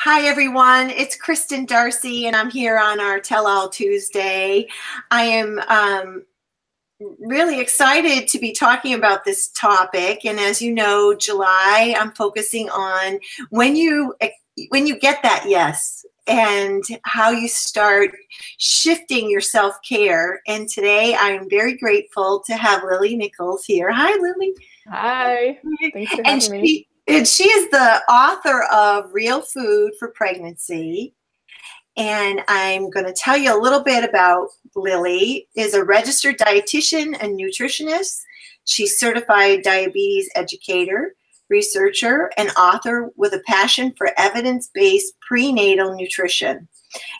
Hi, everyone. It's Kristen Darcy, and I'm here on our Tell All Tuesday. I am really excited to be talking about this topic. And as you know, July, I'm focusing on when you get that yes and how you start shifting your self-care. And today I'm very grateful to have Lily Nichols here. Hi, Lily. Hi. Thanks for having me. And she is the author of Real Food for Pregnancy. And I'm going to tell you a little bit about Lily. Is a registered dietitian and nutritionist. She's certified diabetes educator, researcher, and author with a passion for evidence-based prenatal nutrition.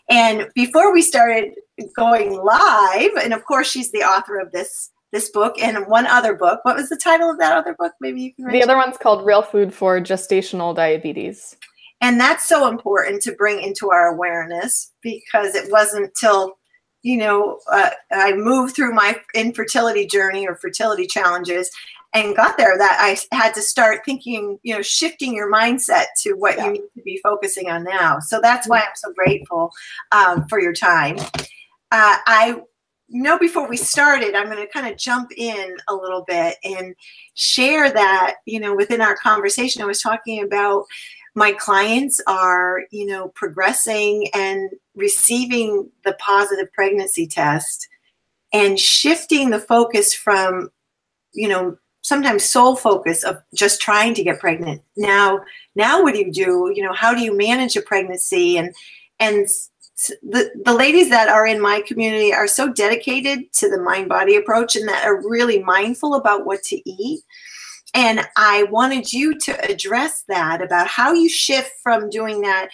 And before we started going live, and of course she's the author of this book and one other book. What was the title of that other book? Maybe you can The other one's called Real Food for Gestational Diabetes. And that's so important to bring into our awareness, because it wasn't till, I moved through my infertility journey or fertility challenges and got there that I had to start thinking, shifting your mindset to what you need to be focusing on now. So that's why I'm so grateful for your time. Before we started, I'm going to kind of jump in a little bit and share that, within our conversation, I was talking about my clients are, progressing and receiving the positive pregnancy test and shifting the focus from, sometimes sole focus of just trying to get pregnant. Now what do you do? How do you manage a pregnancy? And the ladies that are in my community are so dedicated to the mind-body approach and that are really mindful about what to eat. And I wanted you to address that, about how you shift from doing that,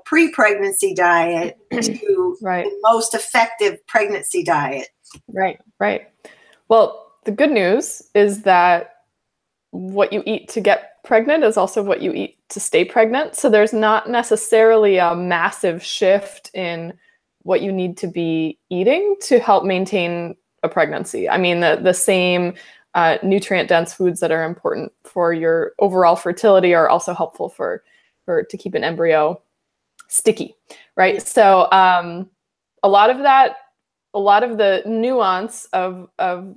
pre-pregnancy diet to the most effective pregnancy diet. Right. Well, the good news is that what you eat to get pregnant is also what you eat to stay pregnant. So there's not necessarily a massive shift in what you need to be eating to help maintain a pregnancy. I mean, the same nutrient-dense foods that are important for your overall fertility are also helpful to keep an embryo sticky, right? So a lot of the nuance of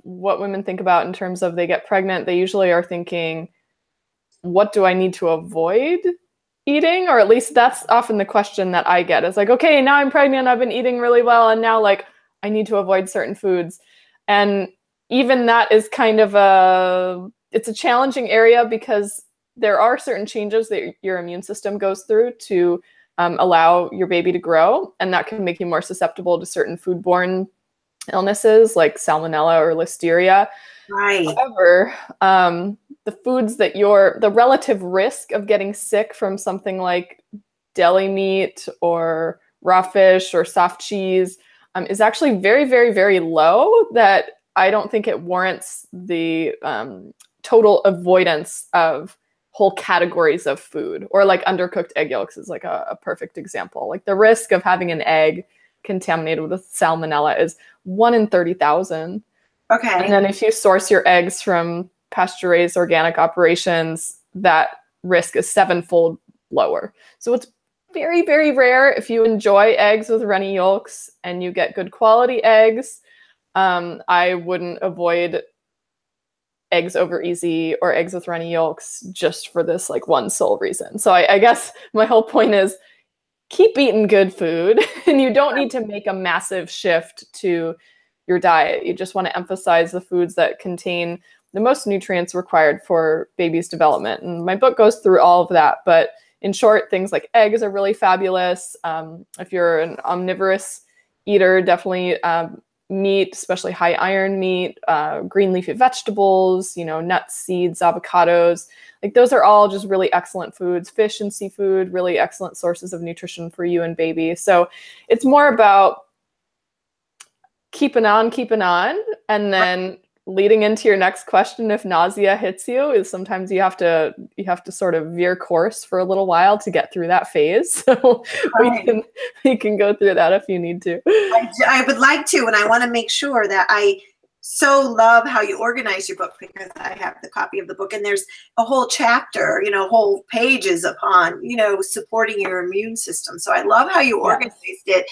what women think about in terms of they get pregnant, they usually are thinking, what do I need to avoid eating? Or at least that's often the question that I get. It's like, okay, now I'm pregnant, I've been eating really well, and now I need to avoid certain foods. And even that is kind of it's a challenging area, because there are certain changes that your immune system goes through to allow your baby to grow, and that can make you more susceptible to certain foodborne illnesses like salmonella or listeria. Right. However, the foods that the relative risk of getting sick from something like deli meat or raw fish or soft cheese is actually very, very, very low, that I don't think it warrants the total avoidance of whole categories of food. Or like undercooked egg yolks is like a perfect example. Like the risk of having an egg contaminated with salmonella is 1 in 30,000. Okay. And then if you source your eggs from pasture-raised organic operations, that risk is 7-fold lower. So it's very, very rare, if you enjoy eggs with runny yolks and you get good quality eggs, I wouldn't avoid eggs over easy or eggs with runny yolks just for this one sole reason. So I guess my whole point is keep eating good food, and you don't need to make a massive shift to your diet. You just want to emphasize the foods that contain the most nutrients required for baby's development. And my book goes through all of that. But in short, things like eggs are really fabulous. If you're an omnivorous eater, definitely meat, especially high iron meat, green leafy vegetables, nuts, seeds, avocados. Those are all just really excellent foods. Fish and seafood, really excellent sources of nutrition for you and baby. So it's more about keeping on, and then leading into your next question, if nausea hits you, is sometimes you have to sort of veer course for a little while to get through that phase. So we can go through that if you need to. I would like to, and I want to make sure that I so love how you organize your book, because I have the copy of the book, and there's a whole chapter, whole pages upon, supporting your immune system. So I love how you organized it,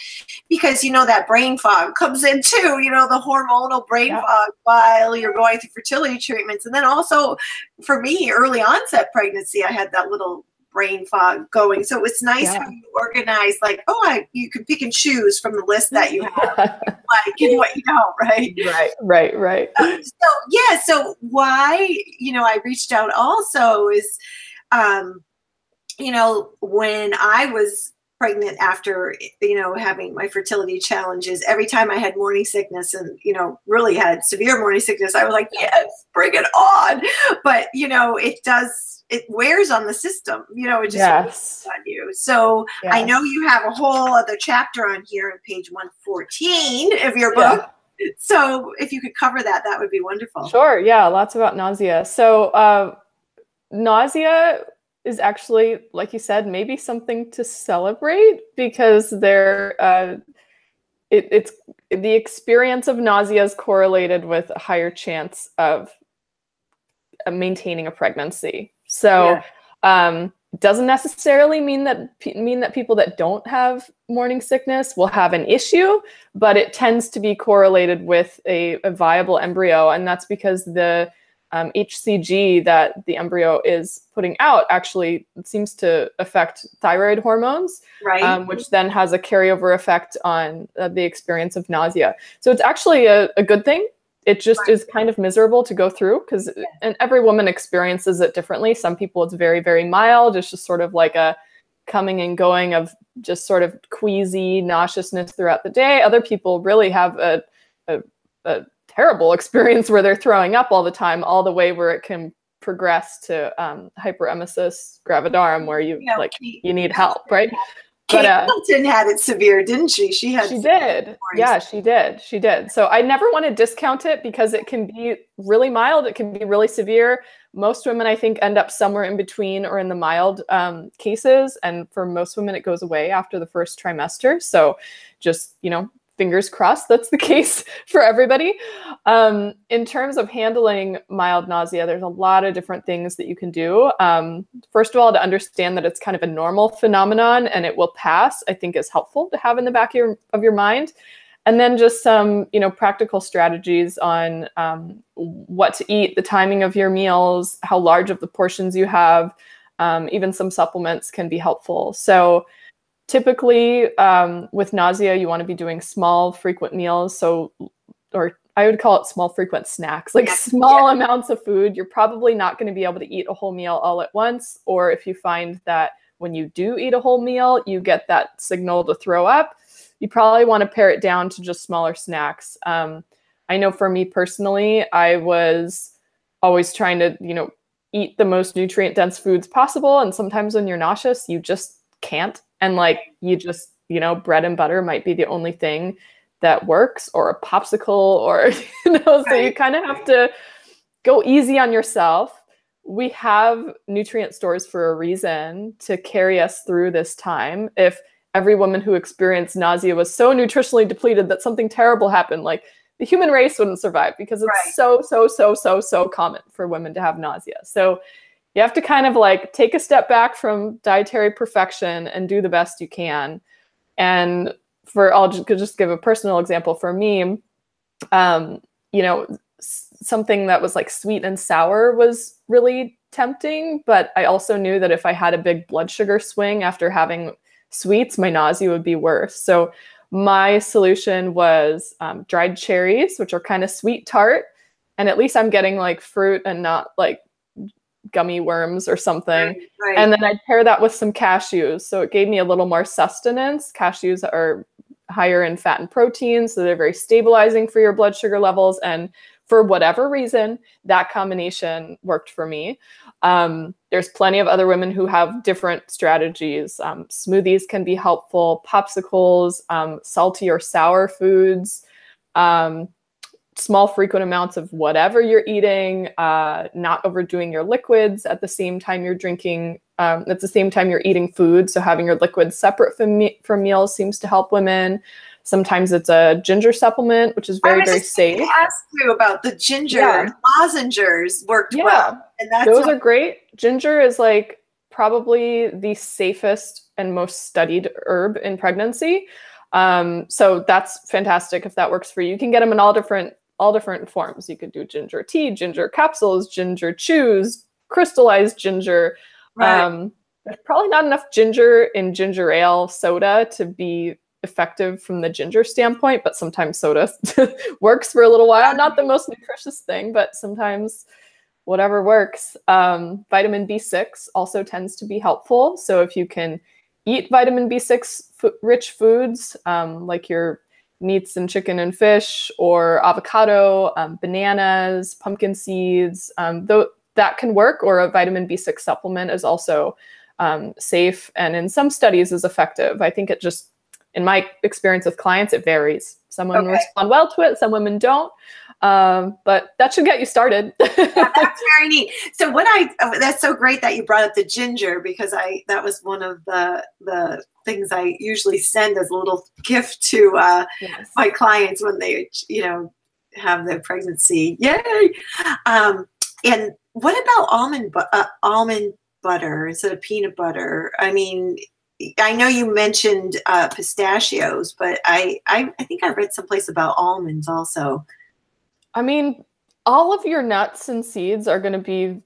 because, that brain fog comes in too, the hormonal brain fog while you're going through fertility treatments. And then also for me, early onset pregnancy, I had that little brain fog going. So it was nice how you organize, like, you can pick and choose from the list that you have, like, and what you don't, right? Right. So why, I reached out also is, when I was pregnant after, having my fertility challenges, every time I had morning sickness and, really had severe morning sickness, I was like, yes, bring it on. But, it wears on the system, it just wears on you. So I know you have a whole other chapter on here on page 114 of your book. So if you could cover that, that would be wonderful. Sure. Yeah. Lots about nausea. So nausea is actually, like you said, maybe something to celebrate, because it's the experience of nausea is correlated with a higher chance of maintaining a pregnancy. So it doesn't necessarily mean that people that don't have morning sickness will have an issue, but it tends to be correlated with a viable embryo, and that's because the HCG that the embryo is putting out actually seems to affect thyroid hormones, which then has a carryover effect on the experience of nausea. So it's actually a good thing. It just is kind of miserable to go through, and every woman experiences it differently. Some people it's very, very mild. It's just sort of like a coming and going of just sort of queasy nauseousness throughout the day. Other people really have a terrible experience where they're throwing up all the time, all the way where it can progress to hyperemesis gravidarum, where you need help, right? Kate Middleton had it severe, didn't she? She did. Yeah, she did. So I never want to discount it, because it can be really mild. It can be really severe. Most women, I think, end up somewhere in between or in the mild cases. And for most women, it goes away after the first trimester. So just, fingers crossed that's the case for everybody. In terms of handling mild nausea, there's a lot of different things that you can do. First of all, to understand that it's kind of a normal phenomenon and it will pass, I think is helpful to have in the back of your mind. And then just some, practical strategies on what to eat, the timing of your meals, how large of the portions you have, even some supplements can be helpful. So typically, with nausea, you want to be doing small, frequent meals. Or I would call it small, frequent snacks, like small amounts of food. You're probably not going to be able to eat a whole meal all at once. Or if you find that when you do eat a whole meal, you get that signal to throw up, you probably want to pare it down to just smaller snacks. I know for me personally, I was always trying to, eat the most nutrient-dense foods possible. And sometimes when you're nauseous, you just can't. And bread and butter might be the only thing that works, or a popsicle, or, so you kind of have to go easy on yourself. We have nutrient stores for a reason to carry us through this time. If every woman who experienced nausea was so nutritionally depleted that something terrible happened, like, the human race wouldn't survive, because it's so common for women to have nausea. So you have to kind of take a step back from dietary perfection and do the best you can. And I'll just give a personal example for me, something that was like sweet and sour was really tempting, but I also knew that if I had a big blood sugar swing after having sweets, my nausea would be worse. So my solution was dried cherries, which are kind of sweet tart. And at least I'm getting fruit and not gummy worms or something. Right. And then I'd pair that with some cashews. So it gave me a little more sustenance. Cashews are higher in fat and protein, so they're very stabilizing for your blood sugar levels. And for whatever reason, that combination worked for me. There's plenty of other women who have different strategies. Smoothies can be helpful, popsicles, salty or sour foods, small, frequent amounts of whatever you're eating, not overdoing your liquids at the same time you're drinking, at the same time you're eating food. So having your liquids separate from meals seems to help women. Sometimes it's a ginger supplement, which is very, very safe. I was just ask you about the ginger lozengers worked well. And those are great. Ginger is like probably the safest and most studied herb in pregnancy. So that's fantastic if that works for you. You can get them in all different forms. You could do ginger tea, ginger capsules, ginger chews, crystallized ginger. There's probably not enough ginger in ginger ale soda to be effective from the ginger standpoint, but sometimes soda works for a little while. Not the most nutritious thing, but sometimes whatever works. Vitamin B6 also tends to be helpful. So if you can eat vitamin B6 rich foods, like your meats and chicken and fish, or avocado, bananas, pumpkin seeds, that can work. Or a vitamin B6 supplement is also safe, and in some studies is effective. I think it just, in my experience with clients, it varies. Some women respond well to it, some women don't. But that should get you started. Yeah, that's very neat. So that's so great that you brought up the ginger, because that was one of the things I usually send as a little gift to my clients when they, have their pregnancy. Yay! And what about almond butter instead of peanut butter? I mean, I know you mentioned pistachios, but I think I read someplace about almonds also. I mean, all of your nuts and seeds are going to be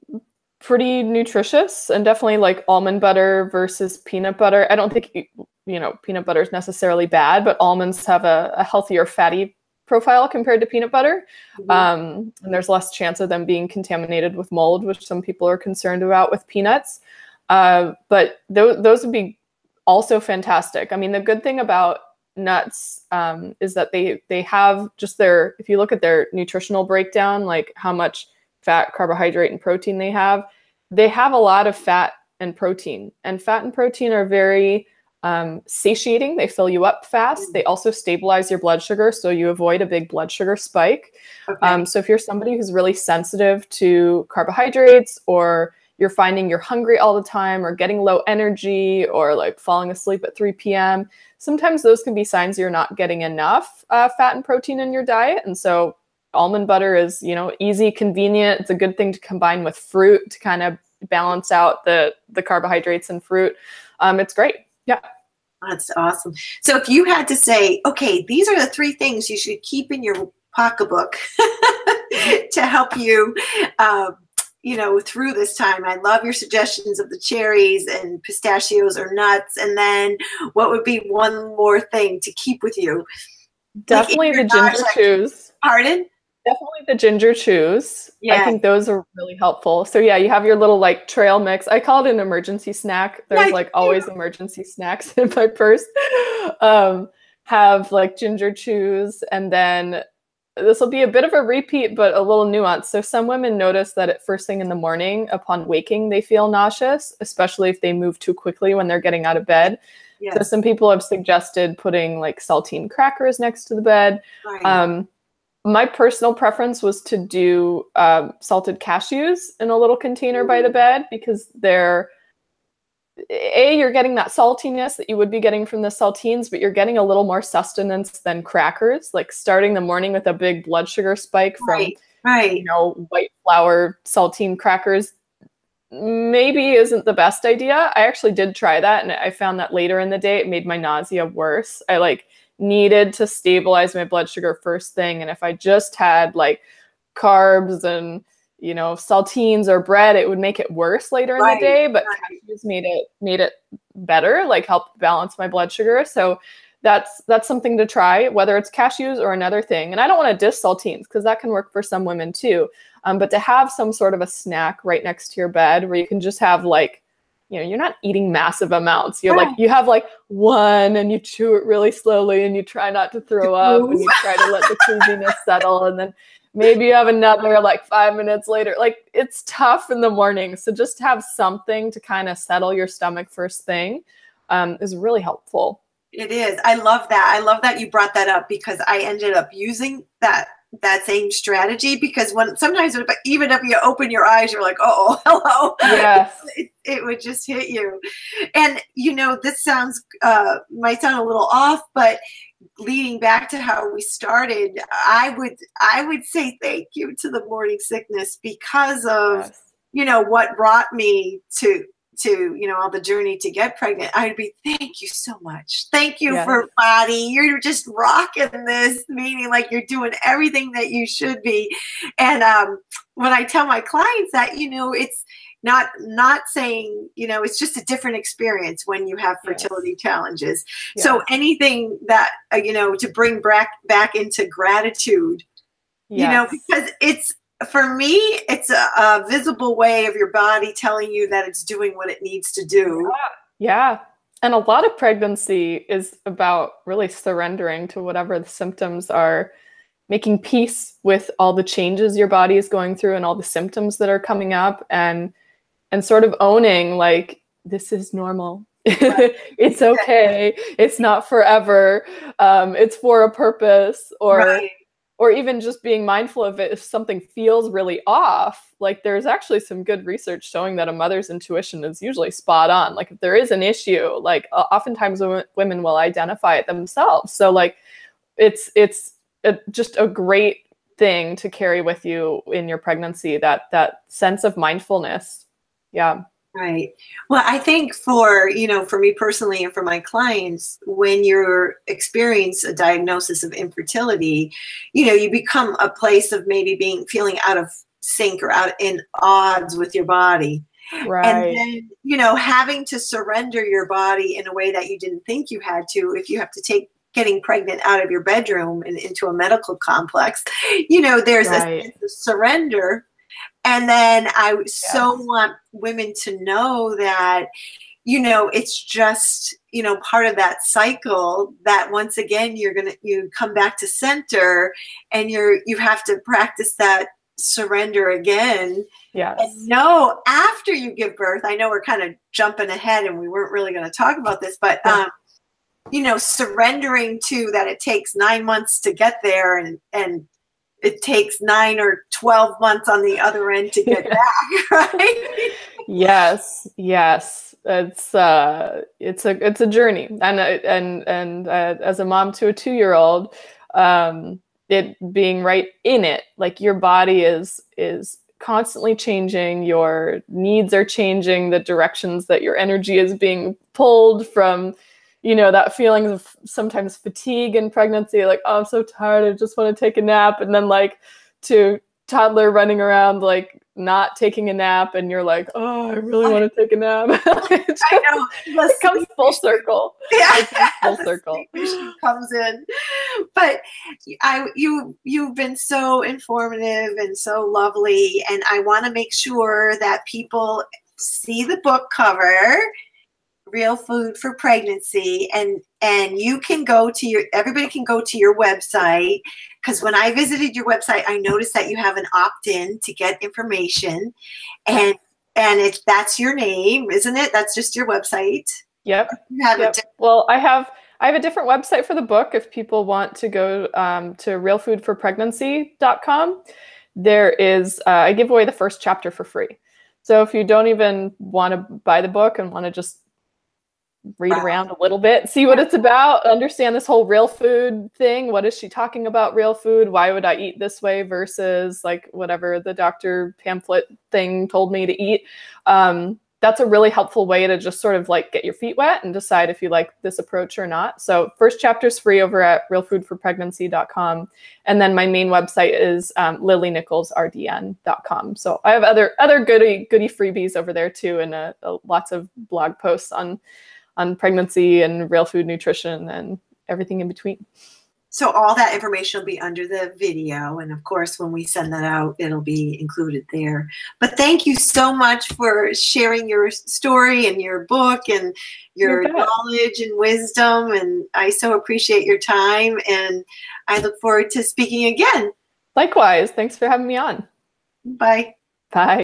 pretty nutritious, and definitely like almond butter versus peanut butter. I don't think, peanut butter is necessarily bad, but almonds have a healthier fatty profile compared to peanut butter. And there's less chance of them being contaminated with mold, which some people are concerned about with peanuts. But those would be also fantastic. I mean, the good thing about nuts is that they have just if you look at their nutritional breakdown, like how much fat, carbohydrate, and protein they have a lot of fat and protein. And fat and protein are very satiating. They fill you up fast. They also stabilize your blood sugar, so you avoid a big blood sugar spike. So if you're somebody who's really sensitive to carbohydrates, or you're finding you're hungry all the time, or getting low energy, or like falling asleep at 3 p.m., sometimes those can be signs you're not getting enough fat and protein in your diet. And so almond butter is, easy, convenient. It's a good thing to combine with fruit to kind of balance out the carbohydrates in fruit. It's great. Yeah. That's awesome. So if you had to say, okay, these are the 3 things you should keep in your pocketbook to help you, through this time. I love your suggestions of the cherries and pistachios or nuts. And then what would be one more thing to keep with you? Definitely the ginger chews. Pardon? Definitely the ginger chews. Yeah. I think those are really helpful. So yeah, you have your little like trail mix. I call it an emergency snack. There's always emergency snacks in my purse. Have like ginger chews, and then this will be a bit of a repeat, but a little nuance. So some women notice that at first thing in the morning, upon waking, they feel nauseous, especially if they move too quickly when they're getting out of bed. Yes. So some people have suggested putting like saltine crackers next to the bed. Right. My personal preference was to do salted cashews in a little container by the bed, because you're getting that saltiness that you would be getting from the saltines, but you're getting a little more sustenance than crackers. Like starting the morning with a big blood sugar spike from white flour saltine crackers maybe isn't the best idea. I actually did try that, and I found that later in the day it made my nausea worse. I needed to stabilize my blood sugar first thing, and if I just had like carbs and saltines or bread, it would make it worse later in the day. But cashews made it better, like helped balance my blood sugar. So that's something to try, whether it's cashews or another thing. And I don't want to diss saltines, because that can work for some women too. But to have some sort of a snack right next to your bed where you can just have you're not eating massive amounts. You have one, and you chew it really slowly, and you try not to throw up, and you try to let the queasiness settle, and then maybe you have another 5 minutes later. It's tough in the morning. So just have something to kind of settle your stomach first thing is really helpful. It is. I love that. I love that you brought that up, because I ended up using that same strategy, because sometimes even if you open your eyes, you're like, oh, hello. Yes. It would just hit you. And, this might sound a little off, but leading back to how we started, I would say thank you to the morning sickness because of, you know, what brought me to, you know, all the journey to get pregnant. I'd be, thank you so much. Thank you for body. You're just rocking this, meaning like you're doing everything that you should be. And when I tell my clients that, you know, it's not saying, you know, it's just a different experience when you have fertility challenges. So anything that, you know, to bring back into gratitude, you know, because it's, for me, it's a visible way of your body telling you that it's doing what it needs to do. Yeah. And a lot of pregnancy is about really surrendering to whatever the symptoms are, making peace with all the changes your body is going through and all the symptoms that are coming up, and sort of owning, like, this is normal. It's okay. It's not forever. It's for a purpose, or even just being mindful of it if something feels really off. Like, there's actually some good research showing that a mother's intuition is usually spot on. Like, if there is an issue, like oftentimes women will identify it themselves. So like, it's just a great thing to carry with you in your pregnancy, that sense of mindfulness. Yeah. Right. Well, I think for, you know, for me personally and for my clients, when you experience a diagnosis of infertility, you know, you become a place of maybe feeling out of sync or out in odds with your body. Right. And then, you know, having to surrender your body in a way that you didn't think you had to, if you have to take getting pregnant out of your bedroom and into a medical complex, you know, there's a sense of surrender. And then I so want women to know that, you know, it's just, you know, part of that cycle that once again, you come back to center, and you have to practice that surrender again. Yes. And know after you give birth, I know we're kind of jumping ahead and we weren't really going to talk about this, but, you know, surrendering to that it takes 9 months to get there, and it takes 9 or 12 months on the other end to get back, right? Yes. It's a journey, and as a mom to a 2-year-old, it being right in it, like your body is constantly changing, your needs are changing, the directions that your energy is being pulled from. You know, that feeling of sometimes fatigue in pregnancy, like, oh, I'm so tired, I just want to take a nap. And then like to toddler running around, like not taking a nap. And you're like, oh, I really want to take a nap. I know. It comes full circle. Yeah. Full circle. Comes in. But you've been so informative and so lovely. And I want to make sure that people see the book cover, Real Food for Pregnancy, and you can go to everybody can go to your website, because when I visited your website, I noticed that you have an opt-in to get information, and that's your name, isn't it? That's just your website. Yep. Well, I have a different website for the book if people want to go to realfoodforpregnancy.com. There is I give away the first chapter for free. So if you don't even want to buy the book and want to just read around a little bit, see what it's about, understand this whole real food thing. What is she talking about real food? Why would I eat this way versus like whatever the doctor pamphlet thing told me to eat? That's a really helpful way to just sort of like get your feet wet and decide if you like this approach or not. So first chapter is free over at realfoodforpregnancy.com. And then my main website is Lily Nichols RDN.com. So I have other goody freebies over there too, and lots of blog posts on pregnancy and real food nutrition and everything in between. So all that information will be under the video. And of course, when we send that out, it'll be included there. But thank you so much for sharing your story and your book and your knowledge and wisdom. And I so appreciate your time. And I look forward to speaking again. Likewise. Thanks for having me on. Bye. Bye.